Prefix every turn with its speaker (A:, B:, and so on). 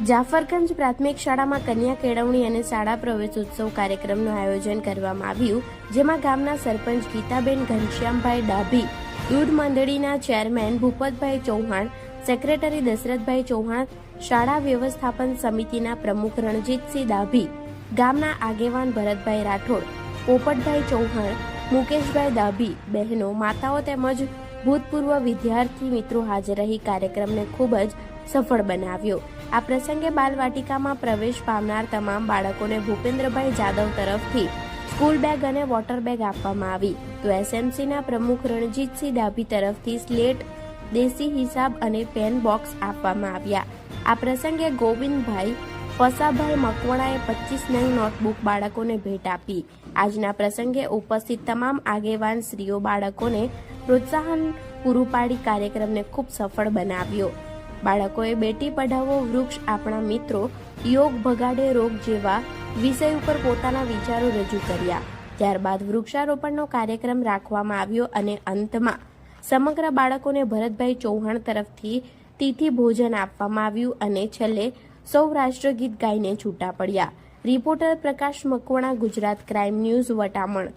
A: જાફરગંજ પ્રાથમિક શાળામાં કન્યા કેળવણી અને શાળા પ્રવેશોત્સવ કાર્યક્રમનું આયોજન કરવામાં આવ્યું, જેમાં ગામના સરપંચ ગીતાબેન ઘનશ્યામભાઈ ડાભી, દૂધ મંડળીના ચેરમેન ભૂપતભાઈ ચૌહાણ, સેક્રેટરી દશરથભાઈ ચૌહાણ, શાળા વ્યવસ્થાપન સમિતિના પ્રમુખ રણજીતસિંહ ડાભી, ગામના આગેવાન ભરતભાઈ રાઠોડ, પોપટભાઈ ચૌહાણ, મુકેશભાઈ ડાભી, બહેનો, માતાઓ તેમજ ભૂતપૂર્વ વિદ્યાર્થી મિત્રો હાજર રહી કાર્યક્રમને ખૂબ જ સફળ બનાવ્યો। આ પ્રસંગે બાલવાટિકામાં પ્રવેશ પામનાર તમામ બાળકોને ભૂપેન્દ્રભાઈ જાદવ તરફથી સ્કૂલ બેગ અને વોટર બેગ આપવામાં આવી, તો એસએમસીના પ્રમુખ રણજીતસિંહ ડાભી તરફથી સ્લેટ, દેશી હિસાબ અને પેન બોક્સ આપવામાં આવ્યા। આ પ્રસંગે ગોવિંદભાઈ પસાભાઈ મકવાણાએ 25 નંગ નોટબુક બાળકોને ભેટ આપી। આજના પ્રસંગે ઉપસ્થિત તમામ આગેવાન શ્રીઓ બાળકોને પ્રોત્સાહન પૂરું પાડી કાર્યક્રમને ખૂબ સફળ બનાવ્યો। બાળકોએ બેટી પઢાવો, વૃક્ષ આપણા મિત્રો, યોગ ભગાડે રોગ જેવા વિષય ઉપર પોતાના વિચારો રજૂ કર્યા। ત્યારબાદ વૃક્ષારોપણનો કાર્યક્રમ રાખવામાં આવ્યો અને અંતમાં સમગ્ર બાળકોને ભરતભાઈ ચૌહાણ તરફથી તિથિ ભોજન આપવામાં આવ્યું અને છેલ્લે સૌ રાષ્ટ્રગીત ગાઈને છૂટા પડ્યા। રિપોર્ટર પ્રકાશ મકવાણા, ગુજરાત ક્રાઇમ ન્યૂઝ, વટામણ।